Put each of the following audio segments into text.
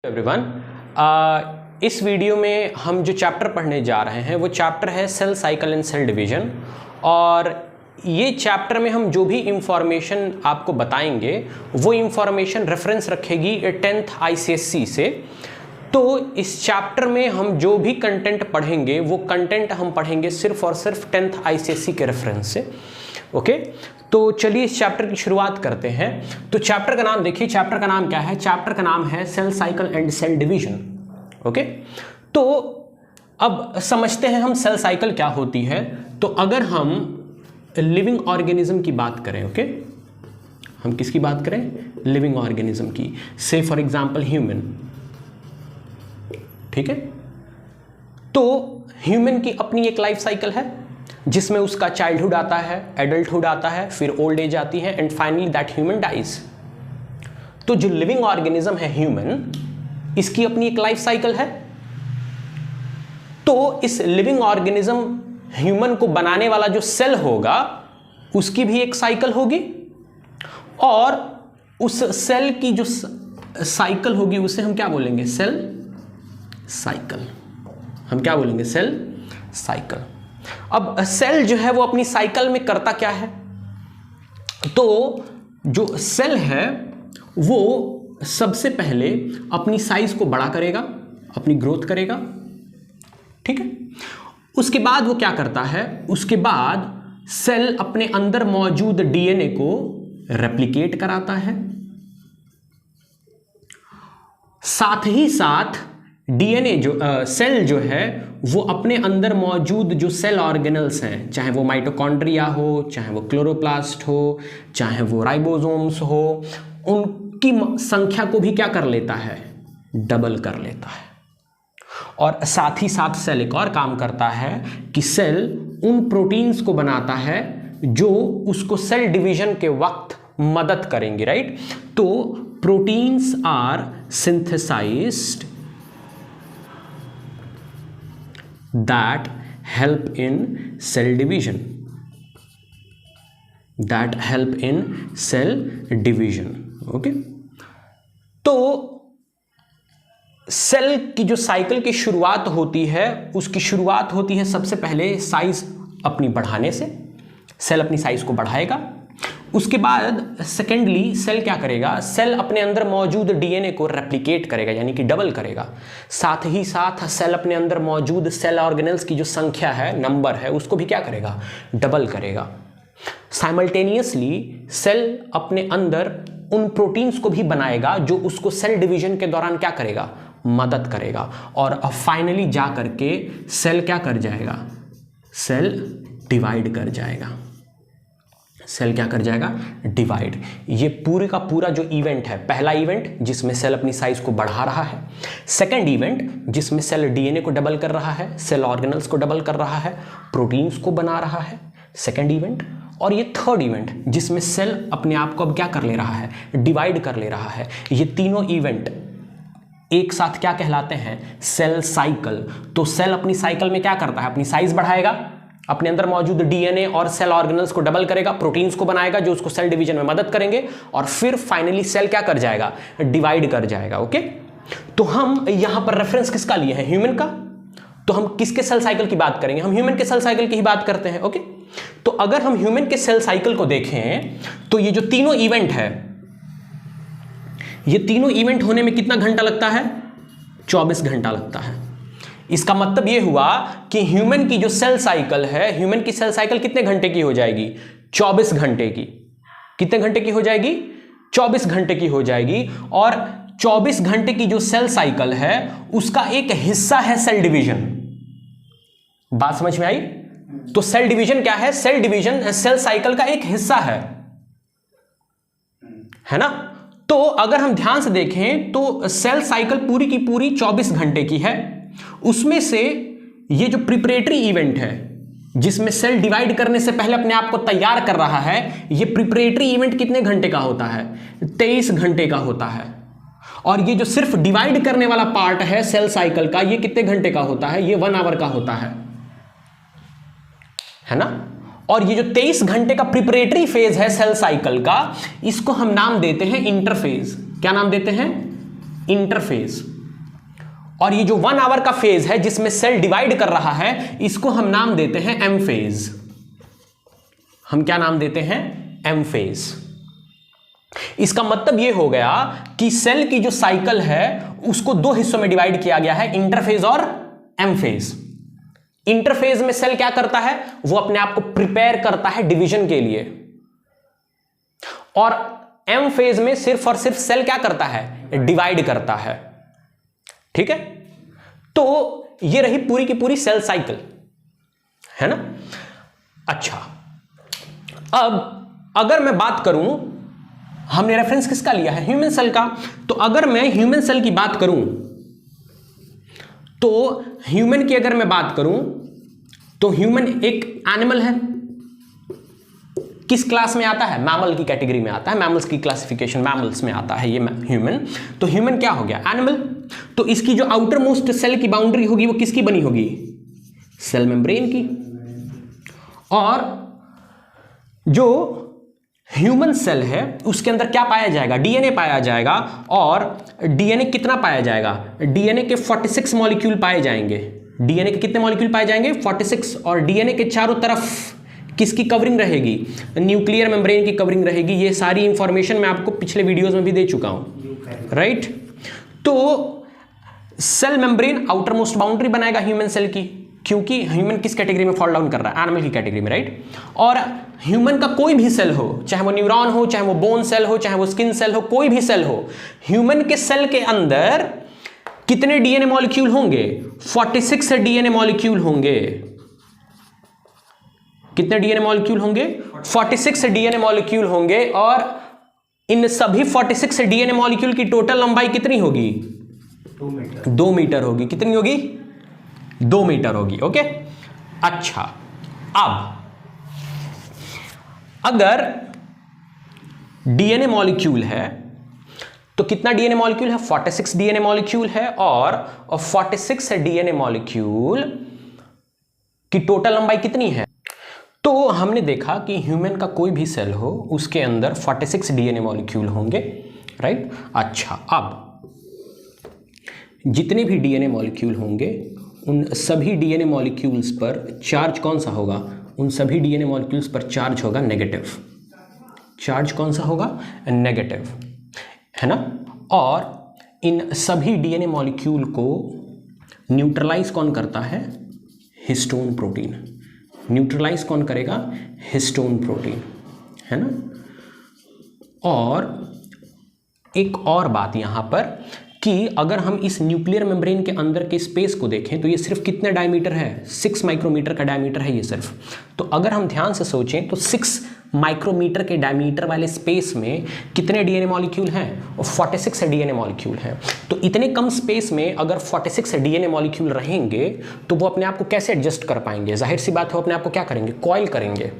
Everyone, इस video में हम जो चैप्टर पढ़ने जा रहे हैं वो चैप्टर है cell cycle and cell division. और ये चैप्टर में हम जो भी इंफॉर्मेशन आपको बताएंगे वो इंफॉर्मेशन रेफरेंस रखेगी 10th ICSE से। तो इस चैप्टर में हम जो भी कंटेंट पढ़ेंगे वो कंटेंट हम पढ़ेंगे सिर्फ और सिर्फ 10th ICSE के रेफरेंस से। ओके, तो चलिए इस चैप्टर की शुरुआत करते हैं। तो चैप्टर का नाम देखिए, चैप्टर का नाम क्या है? चैप्टर का नाम है cell cycle and cell division. Okay, तो अब समझते हैं हम सेल साइकिल क्या होती है। तो अगर हम लिविंग ऑर्गेनिज्म की बात करें, ओके, हम किसकी बात करें? लिविंग ऑर्गेनिज्म की। से फॉर एग्जांपल ह्यूमन, ठीक है। तो ह्यूमन की अपनी एक लाइफ साइकिल है जिसमें उसका चाइल्डहुड आता है, एडल्टहुड आता है, फिर ओल्ड एज आती है and finally that human dies. तो जो लिविंग ऑर्गेनिज्म है ह्यूमन, इसकी अपनी एक लाइफ साइकिल है। तो इस लिविंग ऑर्गेनिज्म ह्यूमन को बनाने वाला जो सेल होगा उसकी भी एक साइकिल होगी, और उस सेल की जो साइकिल होगी उसे हम क्या बोलेंगे? Cell cycle. हम क्या बोलेंगे? Cell cycle. अब सेल जो है वो अपनी साइकिल में करता क्या है? तो जो सेल है वो सबसे पहले अपनी साइज को बड़ा करेगा, अपनी ग्रोथ करेगा, ठीक है। उसके बाद वो क्या करता है? उसके बाद सेल अपने अंदर मौजूद डीएनए को रेप्लिकेट कराता है। साथ ही साथ डीएनए जो सेल जो है वो अपने अंदर मौजूद जो सेल ऑर्गेनल्स हैं, चाहे वो माइटोकॉन्ड्रिया हो, चाहे वो क्लोरोप्लास्ट हो, चाहे वो राइबोसोम्स हो, उनकी संख्या को भी क्या कर लेता है? डबल कर लेता है। और साथ ही साथ सेल एक और काम करता है कि सेल उन प्रोटीन्स को बनाता है जो उसको सेल डिवीजन के वक्त मदद करेंगे, राइट। तो proteins are synthesised that help in cell division, that help in cell division। Okay, तो सेल की जो साइकिल की शुरुआत होती है उसकी शुरुआत होती है सबसे पहले साइज अपनी बढ़ाने से। सेल अपनी साइज को बढ़ाएगा। उसके बाद सेकेंडली सेल क्या करेगा? सेल अपने अंदर मौजूद डीएनए को रेप्लिकेट करेगा, यानी कि डबल करेगा। साथ ही साथ सेल अपने अंदर मौजूद सेल ऑर्गेनल्स की जो संख्या है, नंबर है, उसको भी क्या करेगा? डबल करेगा। साइमल्टेनियसली सेल अपने अंदर उन प्रोटीन्स को भी बनाएगा जो उसको सेल डिवीजन के दौरान क्या करेगा? मदद करेगा। और फाइनली जा करके सेल क्या कर जाएगा? सेल डिवाइड कर जाएगा। सेल क्या कर जाएगा? डिवाइड। ये पूरे का पूरा जो इवेंट है, पहला इवेंट जिसमें सेल अपनी साइज को बढ़ा रहा है, सेकंड इवेंट जिसमें सेल डीएनए को डबल कर रहा है, सेल ऑर्गेनल्स को डबल कर रहा है, प्रोटीन्स को बना रहा है, सेकंड इवेंट। और ये थर्ड इवेंट जिसमें सेल अपने आप को अब क्या कर ले रहा है? डिवाइड कर ले रहा है। ये तीनों इवेंट एक साथ क्या कहलाते हैं? Cell cycle. तो सेल अपनी साइकिल में क्या करता है? अपनी साइज बढ़ाएगा, अपने अंदर मौजूद डीएनए और सेल ऑर्गेनल्स को डबल करेगा, प्रोटीन्स को बनाएगा जो उसको सेल डिवीजन में मदद करेंगे, और फिर फाइनली सेल क्या कर जाएगा? डिवाइड कर जाएगा। ओके, तो हम यहां पर रेफरेंस किसका लिए हैं? ह्यूमन का। तो हम किसके सेल साइकिल की बात करेंगे? हम ह्यूमन के सेल साइकिल की ही बात करते हैं। ओके, तो अगर हम ह्यूमन के सेल साइकिल को देखें तो ये जो तीनों इवेंट है, ये तीनों इवेंट होने में कितना घंटा लगता है? 24 घंटा लगता है। इसका मतलब यह हुआ कि ह्यूमन की जो सेल साइकिल है, ह्यूमन की सेल साइकिल कितने घंटे की हो जाएगी? 24 घंटे की। कितने घंटे की हो जाएगी? 24 घंटे की हो जाएगी। और 24 घंटे की जो सेल साइकिल है उसका एक हिस्सा है सेल डिवीजन। बात समझ में आई? तो सेल डिवीजन क्या है? सेल डिवीजन सेल साइकिल का एक हिस्सा है ना। तो अगर हम ध्यान से देखें तो सेल साइकिल पूरी की पूरी 24 घंटे की है। उसमें से ये जो प्रिपरेटरी इवेंट है जिसमें सेल डिवाइड करने से पहले अपने आप को तैयार कर रहा है, ये प्रिपरेटरी इवेंट कितने घंटे का होता है? 23 घंटे का होता है। और ये जो सिर्फ डिवाइड करने वाला पार्ट है सेल साइकिल का, ये कितने घंटे का होता है? ये 1 आवर का होता है ना। और ये जो 23 घंटे का प्रिपरेटरी फेज है सेल साइकिल का, इसको हम नाम देते हैं इंटरफेज। क्या नाम देते हैं? इंटरफेज। और ये जो 1 आवर का फेज है जिसमें सेल डिवाइड कर रहा है, इसको हम नाम देते हैं एम फेज। हम क्या नाम देते हैं? M phase. इसका मतलब यह हो गया कि सेल की जो साइकिल है उसको 2 हिस्सों में डिवाइड किया गया है, इंटरफेज और एम फेज। इंटरफेज में सेल क्या करता है? वो अपने आप को प्रिपेयर करता है डिवीजन के लिए, और एम फेज में सिर्फ और सिर्फ सेल क्या करता है? डिवाइड करता है। ठीक है, तो ये रही पूरी की पूरी सेल साइकिल, है ना। अच्छा, अब अगर मैं बात करूं, हमने रेफरेंस किसका लिया है? ह्यूमन सेल का। तो अगर मैं ह्यूमन सेल की बात करूं, तो ह्यूमन की अगर मैं बात करूं, तो ह्यूमन एक एनिमल है। किस क्लास में आता है? मैमल की कैटेगरी में आता है, मैमल्स की क्लासिफिकेशन, मैमल्स में आता है ये ह्यूमन। तो ह्यूमन क्या हो गया? एनिमल। तो इसकी जो आउटर मोस्ट सेल की बाउंड्री होगी वो किसकी बनी होगी? सेल मेम्ब्रेन की। और जो ह्यूमन सेल है उसके अंदर क्या पाया जाएगा? डीएनए पाया जाएगा। और डीएनए कितना पाया जाएगा? डीएनए के 46 मॉलिक्यूल पाए जाएंगे। डीएनए के कितने मॉलिक्यूल पाए जाएंगे? 46। और डीएनए के चारों तरफ किसकी कवरिंग रहेगी? न्यूक्लियर मेम्ब्रेन की कवरिंग रहेगी। ये सारी इंफॉर्मेशन मैं आपको पिछले वीडियोस में भी दे चुका हूं, राइट। तो cell membrane outermost boundary बनाएगा ह्यूमन सेल की, क्योंकि ह्यूमन किस कैटेगरी में फॉल डाउन कर रहा है? एनिमल की कैटेगरी में, राइट। और ह्यूमन का कोई भी सेल हो, चाहे वो न्यूरॉन हो, चाहे वो बोन सेल हो, चाहे वो स्किन सेल हो, कोई भी सेल हो, ह्यूमन के सेल के अंदर कितने डीएनए मॉलिक्यूल होंगे? 46 डीएनए मॉलिक्यूल होंगे। कितने डीएनए मॉलिक्यूल होंगे? 46 डीएनए मॉलिक्यूल होंगे। और इन सभी 46 डीएनए मॉलिक्यूल की टोटल लंबाई कितनी होगी? 2 मीटर होगी। कितनी होगी? 2 मीटर होगी। ओके, अच्छा, अब अगर डीएनए मॉलिक्यूल है तो कितना डीएनए मॉलिक्यूल है? 46 डीएनए मॉलिक्यूल है। और 46 डीएनए मॉलिक्यूल की टोटल लंबाई कितनी है? तो हमने देखा कि ह्यूमन का कोई भी सेल हो उसके अंदर 46 डीएनए मॉलिक्यूल होंगे, राइट। अच्छा, अब जितने भी डीएनए मॉलिक्यूल होंगे उन सभी डीएनए मॉलिक्यूल्स पर चार्ज कौन सा होगा? उन सभी डीएनए मॉलिक्यूल्स पर चार्ज होगा नेगेटिव। चार्ज कौन सा होगा? नेगेटिव, है ना। और इन सभी डीएनए मॉलिक्यूल को न्यूट्रलाइज कौन करता है? Histone protein. न्यूट्रलाइज कौन करेगा? हिस्टोन प्रोटीन, है ना। और एक और बात यहां पर कि अगर हम इस न्यूक्लियर मेम्ब्रेन के अंदर के स्पेस को देखें तो ये सिर्फ कितने डायमीटर है? 6 माइक्रोमीटर का डायमीटर है ये सिर्फ। तो अगर हम ध्यान से सोचें तो 6 माइक्रोमीटर के डायमीटर वाले स्पेस में कितने डीएनए मॉलिक्यूल हैं? और 46 डीएनए मॉलिक्यूल हैं। तो इतने कम स्पेस में अगर 46 डीएनए मॉलिक्यूल रहेंगे तो वो अपने आप को कैसे एडजस्ट कर पाएंगे? जाहिर सी बात है वो अपने आप को क्या करेंगे? कॉइल करेंगे,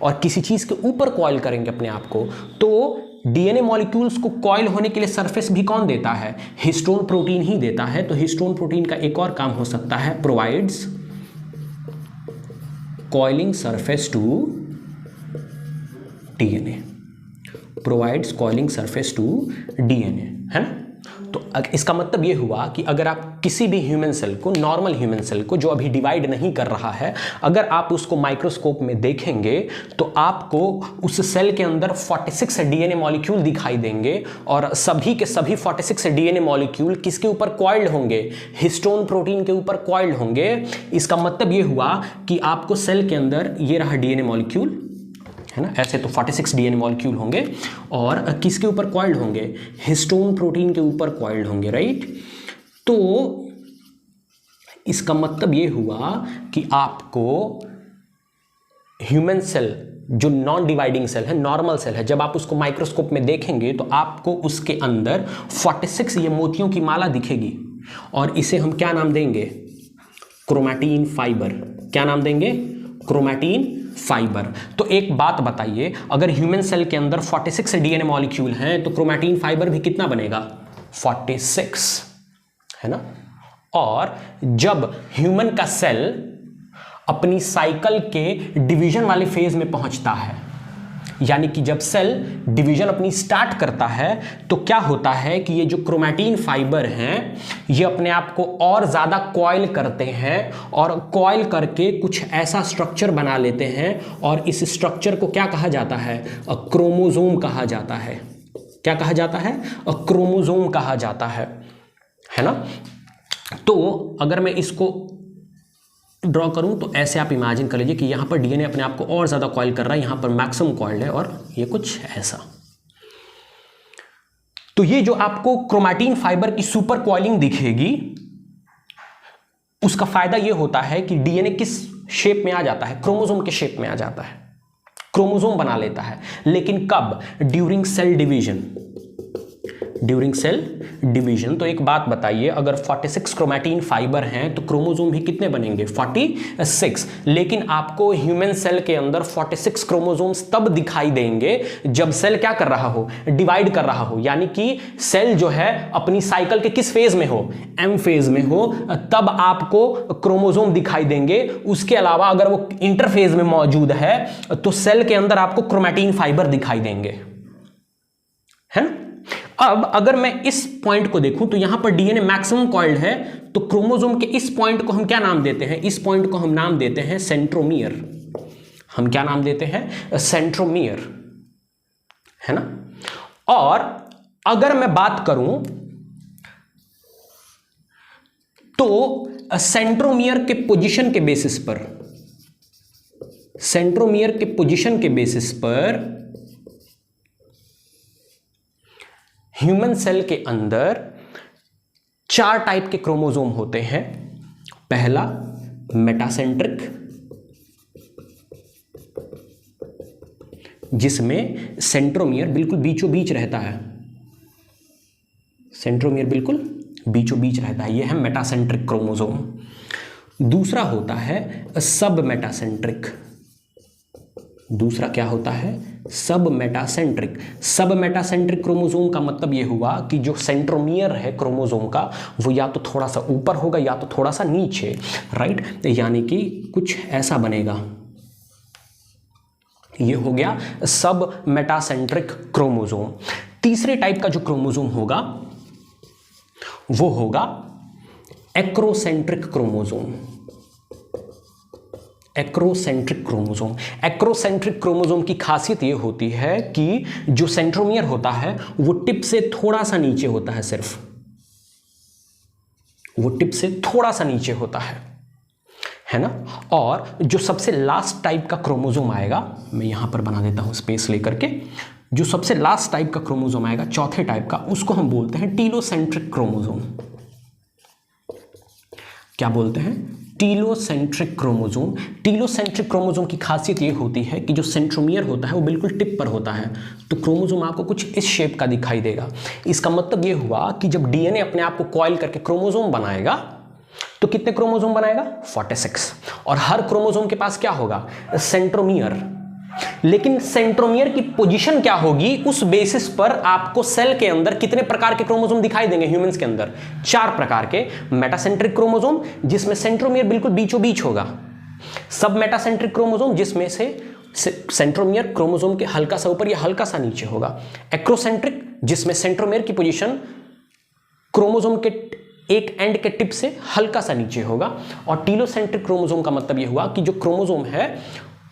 और किसी चीज़ के ऊपर कॉइल करेंगे अपने आप को। तो डीएनए मॉलिक्यूल्स को कॉइल होने के लिए सरफेस भी कौन देता है? हिस्टोन प्रोटीन ही देता है। तो हिस्टोन प्रोटीन का एक और काम हो सकता है, provides coiling surface to DNA. Provides coiling surface to DNA, है ना। तो इसका मतलब ये हुआ कि अगर आप किसी भी ह्यूमन सेल को, नॉर्मल ह्यूमन सेल को जो अभी डिवाइड नहीं कर रहा है, अगर आप उसको माइक्रोस्कोप में देखेंगे तो आपको उस सेल के अंदर 46 डीएनए मॉलिक्यूल दिखाई देंगे। और सभी के सभी 46 डीएनए मॉलिक्यूल किसके ऊपर कॉइल्ड होंगे? हिस्टोन प्रोटीन के ऊपर कॉइल्ड होंगे। इसका मतलब ये हुआ कि आपको सेल के अंदर ये रहा डीएनए मॉलिक्यूल, है ना। ऐसे तो 46 डीएनए मॉलिक्यूल होंगे और किसके ऊपर कॉइल्ड होंगे? हिस्टोन प्रोटीन के ऊपर कॉइल्ड होंगे, राइट। तो इसका मतलब ये हुआ कि आपको ह्यूमन सेल जो नॉन डिवाइडिंग सेल है, नॉर्मल सेल है, जब आप उसको माइक्रोस्कोप में देखेंगे तो आपको उसके अंदर 46 ये मोतियों की माला दिखेगी। और इसे हम क्या नाम देंगे? Chromatin fibre. क्या नाम देंगे? Chromatin fibre. तो एक बात बताइए, अगर ह्यूमन सेल के अंदर 46 डीएनए मॉलिक्यूल हैं तो क्रोमैटिन फाइबर भी कितना बनेगा? 46, है ना। और जब ह्यूमन का सेल अपनी साइकिल के डिवीजन वाले फेज में पहुंचता है यानी कि जब सेल डिवीजन अपनी स्टार्ट करता है तो क्या होता है कि ये जो क्रोमैटिन फाइबर हैं ये अपने आप को और ज़्यादा कॉइल करते हैं और कॉइल करके कुछ ऐसा स्ट्रक्चर बना लेते हैं और इस स्ट्रक्चर को क्या कहा जाता है? क्रोमोसोम कहा जाता है। क्या कहा जाता है? क्रोमोसोम कहा जाता है ना? तो अगर मैं इसको ड्रॉ करूं तो ऐसे आप इमेजिन कर लीजिए कि यहां पर डीएनए अपने आप को और ज्यादा कॉइल कर रहा है, यहां पर मैक्सिमम कॉइल्ड है और ये कुछ ऐसा। तो ये जो आपको क्रोमैटिन फाइबर की सुपर कॉइलिंग दिखेगी उसका फायदा ये होता है कि डीएनए किस शेप में आ जाता है? क्रोमोसोम के शेप में आ जाता है, क्रोमोसोम बना लेता है। लेकिन कब? During cell division. During cell division. तो एक बात बताइए, अगर 46 क्रोमैटिन फाइबर हैं तो क्रोमोसोम भी कितने बनेंगे? 46। लेकिन आपको ह्यूमन सेल के अंदर 46 क्रोमोसोम्स तब दिखाई देंगे जब सेल क्या कर रहा हो? डिवाइड कर रहा हो। यानी कि सेल जो है अपनी साइकिल के किस फेज में हो? एम फेज में हो, तब आपको क्रोमोसोम दिखाई देंगे। उसके अलावा अगर वो इंटरफेज में मौजूद है तो सेल के अंदर आपको क्रोमैटिन फाइबर दिखाई देंगे, है ना? अब अगर मैं इस पॉइंट को देखूं तो यहां पर डीएनए मैक्सिमम कॉइल्ड है, तो क्रोमोसोम के इस पॉइंट को हम क्या नाम देते हैं? इस पॉइंट को हम नाम देते हैं सेंट्रोमियर। हम क्या नाम देते हैं? सेंट्रोमियर, है ना? और अगर मैं बात करूं तो सेंट्रोमियर के पोजीशन के बेसिस पर, सेंट्रोमियर के पोजीशन के बेसिस पर ह्यूमन सेल के अंदर 4 टाइप के क्रोमोसोम होते हैं। पहला मेटासेंट्रिक, जिसमें सेंट्रोमियर बिल्कुल बीचों बीच रहता है। सेंट्रोमियर बिल्कुल बीचों बीच रहता है, यह है मेटासेंट्रिक क्रोमोसोम। दूसरा होता है सब मेटासेंट्रिक। दूसरा क्या होता है? सब मेटासेंट्रिक। सब मेटासेंट्रिक क्रोमोसोम का मतलब यह हुआ कि जो सेंट्रोमियर है क्रोमोसोम का वो या तो थोड़ा सा ऊपर होगा या तो थोड़ा सा नीचे, राइट? यानी कि कुछ ऐसा बनेगा। ये हो गया सब मेटासेंट्रिक क्रोमोसोम। तीसरे टाइप का जो क्रोमोसोम होगा वो होगा acrocentric chromosome. Acrocentric chromosome. Acrocentric chromosome की खासियत यह होती है कि जो सेंट्रोमियर होता है वो टिप से थोड़ा सा नीचे होता है, सिर्फ वो टिप से थोड़ा सा नीचे होता है ना? और जो सबसे लास्ट टाइप का क्रोमोसोम आएगा, मैं यहां पर बना देता हूं स्पेस लेकर के, जो सबसे लास्ट टाइप का क्रोमोसोम आएगा, चौथे टाइप का, उसको हम बोलते हैं टीलोसेंट्रिक क्रोमोसोम। क्या बोलते हैं? Telocentric chromosome. टीलोसेंट्रिक क्रोमोसोम की खासियत ये होती है कि जो सेंट्रोमियर होता है वो बिल्कुल टिप पर होता है, तो क्रोमोसोम आपको कुछ इस शेप का दिखाई देगा। इसका मतलब ये हुआ कि जब डीएनए अपने आप को कॉइल करके क्रोमोसोम बनाएगा तो कितने क्रोमोसोम बनाएगा? 46। और हर क्रोमोसोम के पास क्या होगा? सेंट्रोमियर। लेकिन सेंट्रोमियर की पोजीशन क्या होगी, उस बेसिस पर आपको सेल के अंदर कितने प्रकार के क्रोमोसोम दिखाई देंगे? ह्यूमंस के अंदर 4 प्रकार के। मेटासेंट्रिक क्रोमोसोम जिसमें सेंट्रोमियर बिल्कुल बीचों बीच होगा, सब मेटासेंट्रिक क्रोमोसोम जिसमें से सेंट्रोमियर क्रोमोसोम के हल्का सा ऊपर या हल्का सा नीचे होगा, एक्रोसेंट्रिक जिसमें सेंट्रोमियर की पोजीशन क्रोमोसोम के एक एंड के टिप से हल्का सा नीचे होगा, और टीलोसेंट्रिक क्रोमोसोम का मतलब यह हुआ कि जो क्रोमोसोम है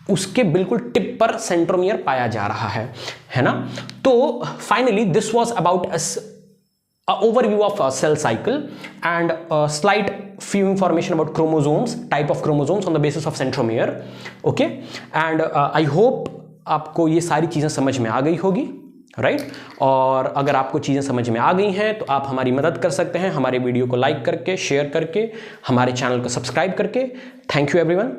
उसके बिल्कुल टिप पर सेंट्रोमियर पाया जा रहा है ना? तो finally this was about overview of cell cycle and slight few information about chromosomes, type of chromosomes on the basis of centromere. Okay, and I hope आपको ये सारी चीज़ें समझ में आ गई होगी, राइट? और अगर आपको चीज़ें समझ में आ गई हैं तो आप हमारी मदद कर सकते हैं हमारे वीडियो को लाइक करके, शेयर करके, हमारे चैनल को सब्सक्राइब करके। Thank you everyone.